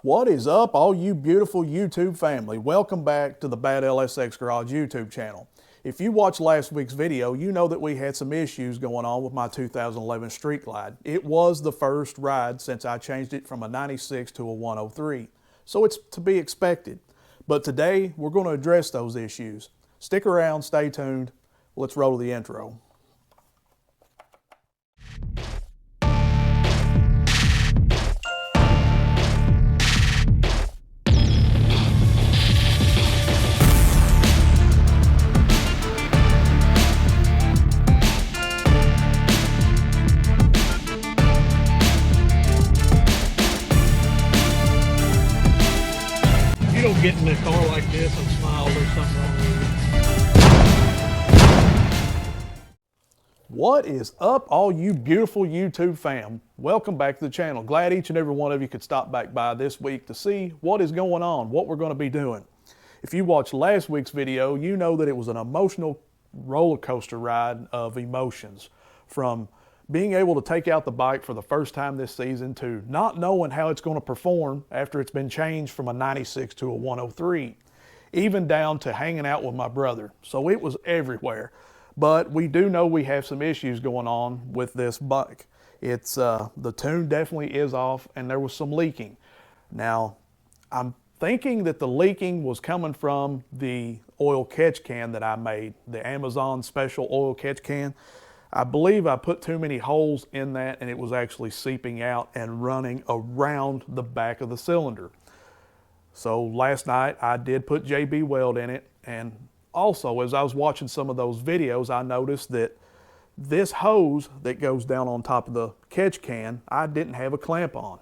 What is up, all you beautiful YouTube family? Welcome back to the Bad LSX Garage YouTube channel. If you watched last week's video, you know that we had some issues going on with my 2011 Street Glide. It was the first ride since I changed it from a 96 to a 103, so it's to be expected. But today, we're going to address those issues. Stick around, stay tuned. Let's roll the intro. Get in a car like this and smile, there's something wrong with you. What is up, all you beautiful YouTube fam? Welcome back to the channel. Glad each and every one of you could stop back by this week to see what is going on, what we're going to be doing. If you watched last week's video, you know that it was an emotional roller coaster ride of emotions, from being able to take out the bike for the first time this season to not knowing how it's going to perform after it's been changed from a 96 to a 103, even down to hanging out with my brother. So it was everywhere. But we do know we have some issues going on with this bike. It's the tune definitely is off, and there was some leaking. Now, I'm thinking that the leaking was coming from the oil catch can that I made, the Amazon special oil catch can. I believe I put too many holes in that, and it was actually seeping out and running around the back of the cylinder. So last night I did put JB weld in it, and also as I was watching some of those videos, I noticed that this hose that goes down on top of the catch can, I didn't have a clamp on.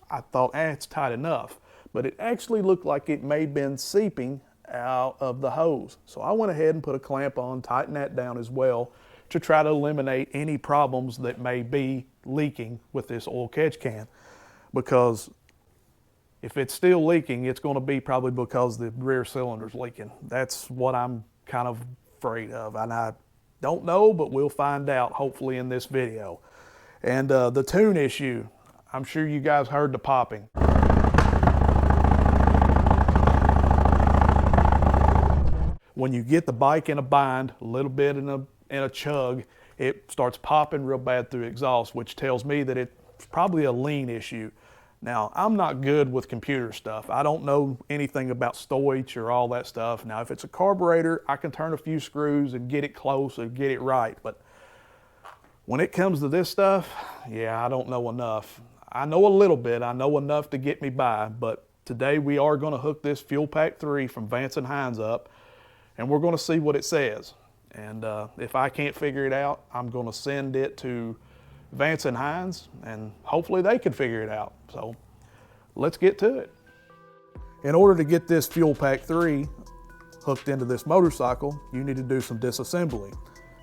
I thought, it's tight enough, but it actually looked like it may have been seeping out of the hose. So I went ahead and put a clamp on, tightened that down as well, to try to eliminate any problems that may be leaking with this oil catch can. Because if it's still leaking, it's going to be probably because the rear cylinder's leaking. That's what I'm kind of afraid of. And I don't know, but we'll find out hopefully in this video. And the tune issue, I'm sure you guys heard the popping. When you get the bike in a bind, a little bit in a chug, it starts popping real bad through exhaust, which tells me that it's probably a lean issue. Now, I'm not good with computer stuff. I don't know anything about Stoich or all that stuff. Now, if it's a carburetor, I can turn a few screws and get it close and get it right. But when it comes to this stuff, yeah, I don't know enough. I know a little bit. I know enough to get me by. But today we are going to hook this Fuelpak 3 from Vance and Hines up, and we're going to see what it says. And if I can't figure it out, I'm going to send it to Vance and Hines, and hopefully they can figure it out. So let's get to it. In order to get this Fuelpak 3 hooked into this motorcycle, you need to do some disassembly.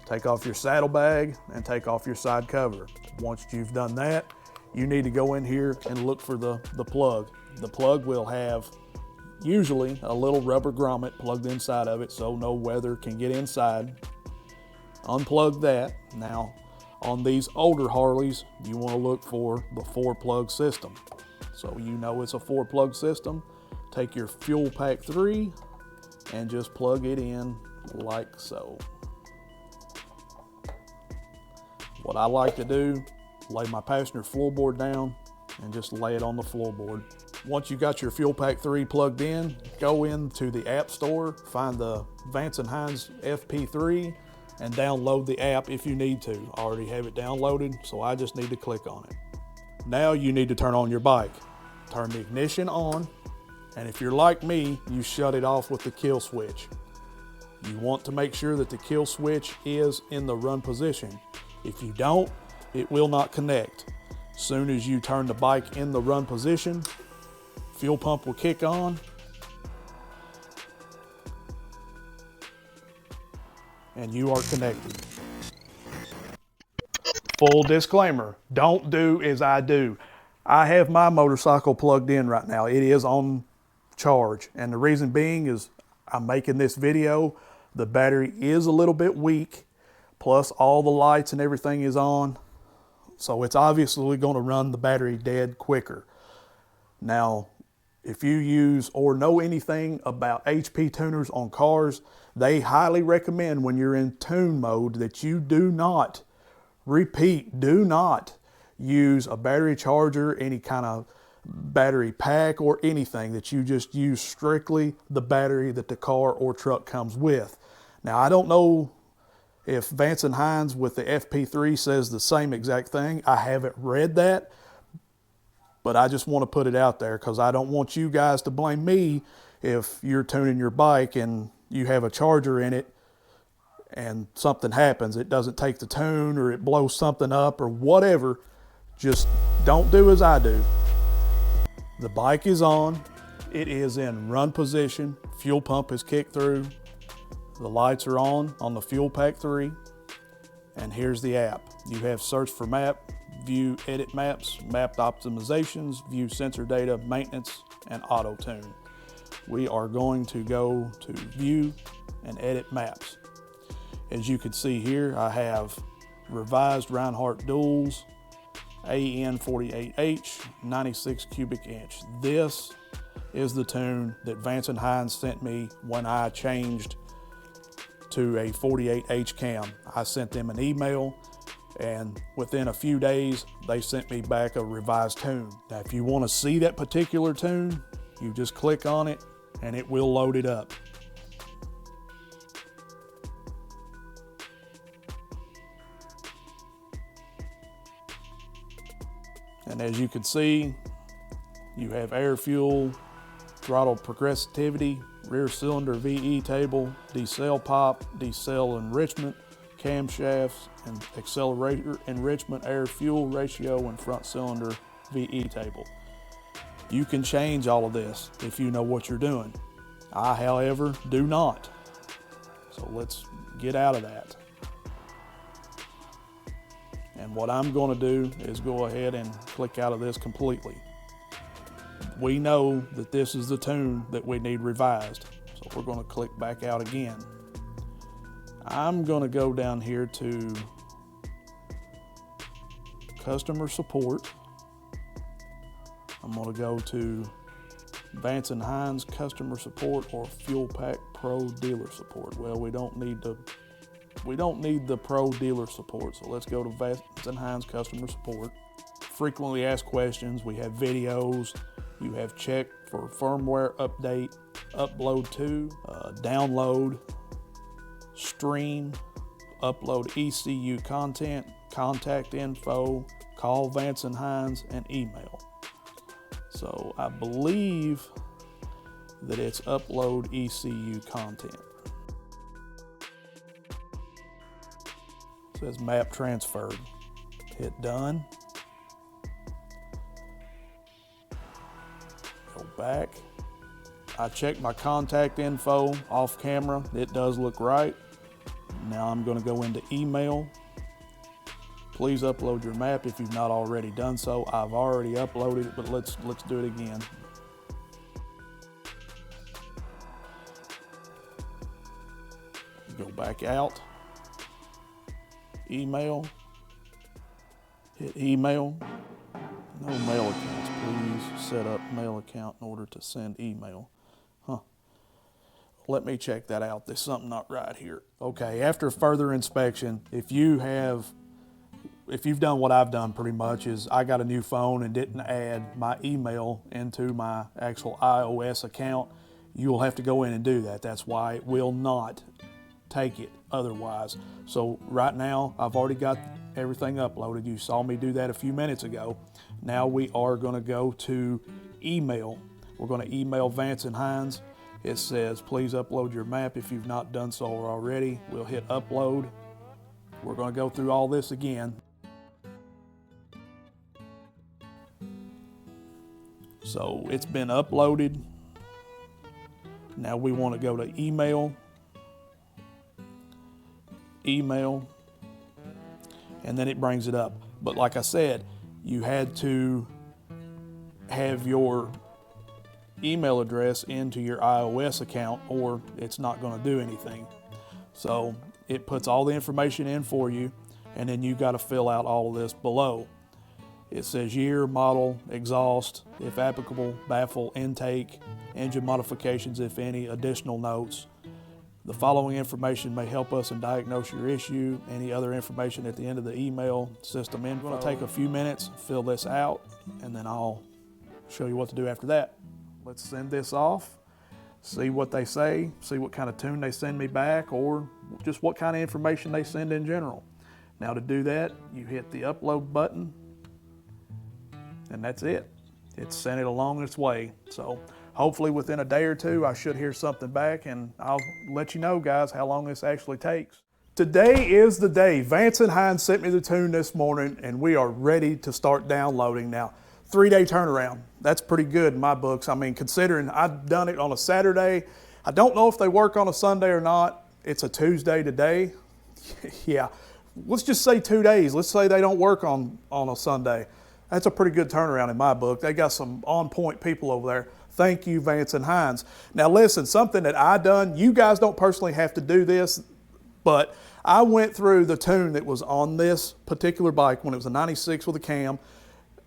Take off your saddlebag and take off your side cover. Once you've done that, you need to go in here and look for the plug. The plug will have usually a little rubber grommet plugged inside of it so no weather can get inside. Unplug that. Now, on these older Harleys, you want to look for the 4-plug system. So you know it's a 4-plug system. Take your Fuelpak 3 and just plug it in like so. What I like to do, lay my passenger floorboard down and just lay it on the floorboard. Once you got your Fuelpak 3 plugged in, go into the app store, find the Vance and Hines FP3, and download the app if you need to. I already have it downloaded, so I just need to click on it. Now you need to turn on your bike. Turn the ignition on, and if you're like me, you shut it off with the kill switch. You want to make sure that the kill switch is in the run position. If you don't, it will not connect. As soon as you turn the bike in the run position, fuel pump will kick on, and you are connected. Full disclaimer, don't do as I do. I have my motorcycle plugged in right now. It is on charge, and the reason being is I'm making this video. The battery is a little bit weak, plus all the lights and everything is on. So it's obviously going to run the battery dead quicker. Now, If you use or know anything about HP tuners on cars, they highly recommend when you're in tune mode that you do not, repeat, do not use a battery charger, any kind of battery pack or anything, that you just use strictly the battery that the car or truck comes with. Now, I don't know if Vance and Hines with the FP3 says the same exact thing. I haven't read that, but I just want to put it out there because I don't want you guys to blame me if you're tuning your bike and you have a charger in it and something happens. It doesn't take the tune or it blows something up or whatever. Just don't do as I do. The bike is on. It is in run position. Fuel pump is kicked through. The lights are on the Fuelpak 3. And here's the app. You have search for map, view edit maps, mapped optimizations, view sensor data, maintenance, and auto tune. We are going to go to view and edit maps. As you can see here, I have revised Reinhardt duals, AN48H, 96 cubic inch. This is the tune that Vance and Hines sent me when I changed to a 48H cam. I sent them an email, and within a few days, they sent me back a revised tune. Now, if you want to see that particular tune, you just click on it and it will load it up. And as you can see, you have air fuel, throttle progressivity, rear cylinder VE table, decel pop, decel enrichment, camshafts, and accelerator enrichment, air fuel ratio, and front cylinder VE table. You can change all of this if you know what you're doing. I, however, do not. So let's get out of that. And what I'm going to do is go ahead and click out of this completely. We know that this is the tune that we need revised. So we're going to click back out again. I'm going to go down here to customer support. I'm going to go to Vance and Hines customer support or Fuelpak Pro dealer support. Well, we don't need the Pro dealer support, so let's go to Vance and Hines customer support. Frequently asked questions, we have videos, you have check for firmware update, upload to, download, stream, upload ECU content, contact info, call Vance and Hines, and email. So I believe that it's upload ECU content. It says map transferred. Hit done. Go back. I checked my contact info off camera. It does look right. Now I'm going to go into email. Please upload your map if you've not already done so. I've already uploaded it, but let's do it again. Go back out. Email. Hit email. No mail accounts. Please set up mail account in order to send email. Let me check that out. There's something not right here. Okay, after further inspection, if you've done what I've done pretty much, is I got a new phone and didn't add my email into my actual iOS account, you will have to go in and do that. That's why it will not take it otherwise. So right now, I've already got everything uploaded. You saw me do that a few minutes ago. Now we are going to go to email. We're going to email Vance and Hines. It says, please upload your map if you've not done so already. We'll hit upload. We're going to go through all this again. So it's been uploaded. Now we want to go to email, and then it brings it up. But like I said, you had to have your email address into your iOS account or it's not going to do anything. So it puts all the information in for you, and then you got to fill out all of this below. It says year, model, exhaust, if applicable, baffle, intake, engine modifications, if any, additional notes. The following information may help us in diagnose your issue. Any other information at the end of the email, system info. I'm going to take a few minutes, fill this out, and then I'll show you what to do after that. Let's send this off, see what they say, see what kind of tune they send me back, or just what kind of information they send in general. Now to do that, you hit the upload button, and that's it. It's sent it along its way. So hopefully within a day or two, I should hear something back, and I'll let you know, guys, how long this actually takes. Today is the day. Vance and Hines sent me the tune this morning, and we are ready to start downloading now. 3-day turnaround. That's pretty good in my books. I mean, considering I've done it on a Saturday, I don't know if they work on a Sunday or not. It's a Tuesday today. Yeah, let's just say 2 days. Let's say they don't work on a Sunday. That's a pretty good turnaround in my book. They got some on-point people over there. Thank you, Vance and Hines. Now listen, something that I done, you guys don't personally have to do this, but I went through the tune that was on this particular bike when it was a 96 with a cam,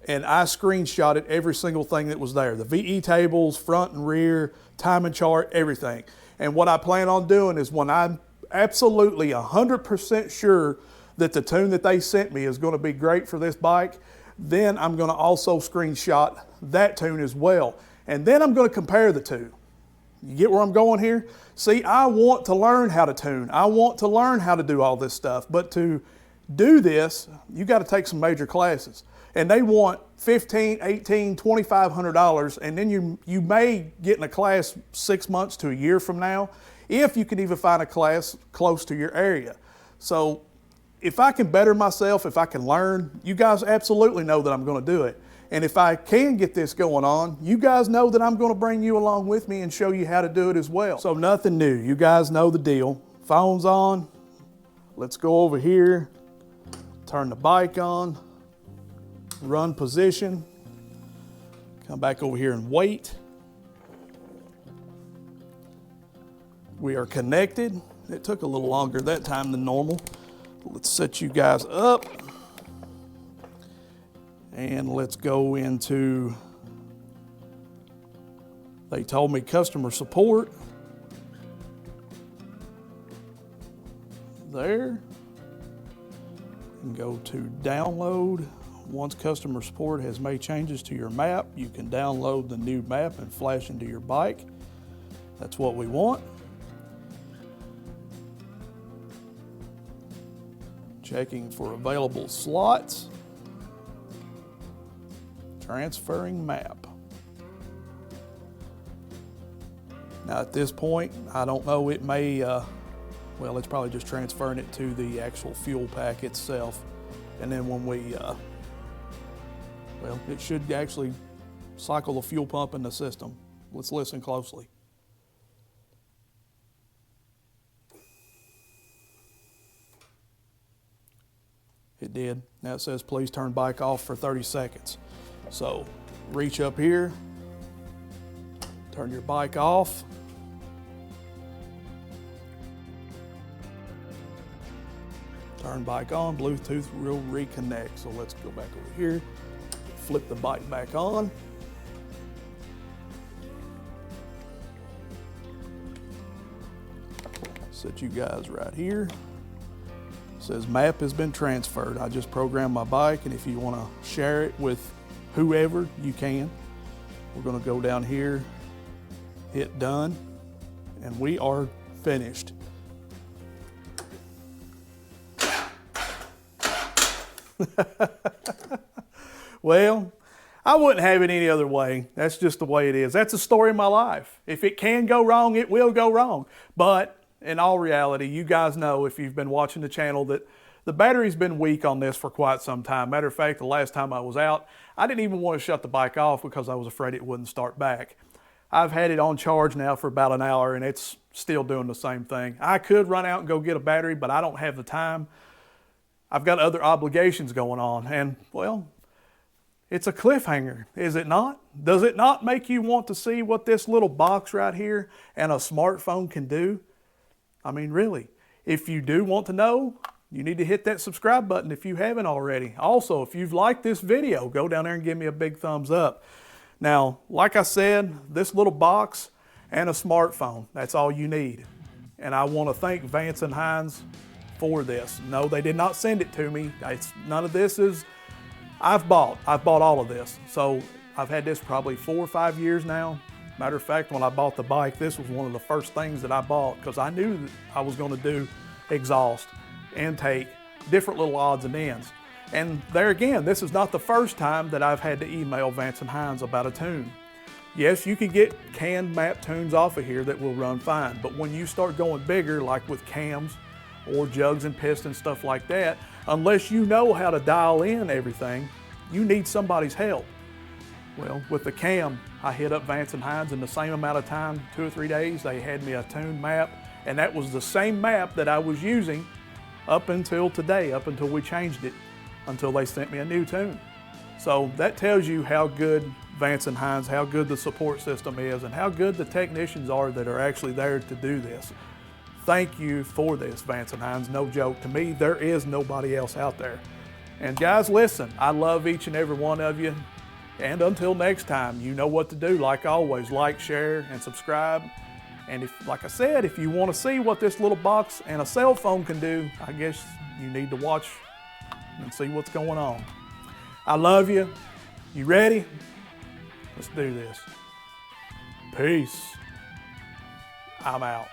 and I screenshotted every single thing that was there. The VE tables, front and rear, timing chart, everything. And what I plan on doing is when I'm absolutely 100% sure that the tune that they sent me is going to be great for this bike, then I'm going to also screenshot that tune as well. And then I'm going to compare the two. You get where I'm going here? See, I want to learn how to tune. I want to learn how to do all this stuff. But to do this, you got to take some major classes. And they want $1,500, $1,800, $2,500, and then you may get in a class 6 months to a year from now, if you can even find a class close to your area. So if I can better myself, if I can learn, you guys absolutely know that I'm going to do it. And if I can get this going on, you guys know that I'm going to bring you along with me and show you how to do it as well. So nothing new. You guys know the deal. Phone's on. Let's go over here, turn the bike on, run position, come back over here and wait. We are connected. It took a little longer that time than normal. Let's set you guys up. And let's go into, they told me customer support. There. And go to download. Once customer support has made changes to your map, you can download the new map and flash into your bike. That's what we want. Checking for available slots. Transferring map. Now at this point, I don't know, it may, well, it's probably just transferring it to the actual fuel pack itself. And then when we, well, it should actually cycle the fuel pump in the system. Let's listen closely. It did. Now it says, please turn bike off for 30 seconds. So reach up here, turn your bike off. Turn bike on, Bluetooth will reconnect. So let's go back over here, flip the bike back on. Set you guys right here. It says map has been transferred. I just programmed my bike, and if you want to share it with whoever, you can. We're going to go down here, hit done, and we are finished. Well, I wouldn't have it any other way. That's just the way it is. That's the story of my life. If it can go wrong, it will go wrong. But in all reality, you guys know, if you've been watching the channel, that the battery's been weak on this for quite some time. Matter of fact, the last time I was out, I didn't even want to shut the bike off because I was afraid it wouldn't start back. I've had it on charge now for about an hour, and it's still doing the same thing. I could run out and go get a battery, but I don't have the time. I've got other obligations going on, and well, it's a cliffhanger, is it not? Does it not make you want to see what this little box right here and a smartphone can do? I mean, really, if you do want to know, you need to hit that subscribe button if you haven't already. Also, if you've liked this video, go down there and give me a big thumbs up. Now, like I said, this little box and a smartphone, that's all you need. And I want to thank Vance and Hines for this. No, they did not send it to me. None of this is, I've bought all of this. So I've had this probably 4 or 5 years now. Matter of fact, when I bought the bike, this was one of the first things that I bought because I knew that I was going to do exhaust, intake, different little odds and ends. And there again, this is not the first time that I've had to email Vance and Hines about a tune. Yes, you can get canmap tunes off of here that will run fine, but when you start going bigger, like with cams or jugs and pistons, stuff like that, unless you know how to dial in everything, you need somebody's help. Well, with the cam, I hit up Vance and Hines in the same amount of time, 2 or 3 days, they had me a tune map, and that was the same map that I was using up until today, up until we changed it, until they sent me a new tune. So that tells you how good Vance and Hines, how good the support system is, and how good the technicians are that are actually there to do this. Thank you for this, Vance and Hines. No joke. To me, there is nobody else out there. And guys, listen, I love each and every one of you. And until next time, you know what to do. Like always, like, share, and subscribe. And if, like I said, if you want to see what this little box and a cell phone can do, I guess you need to watch and see what's going on. I love you. You ready? Let's do this. Peace. I'm out.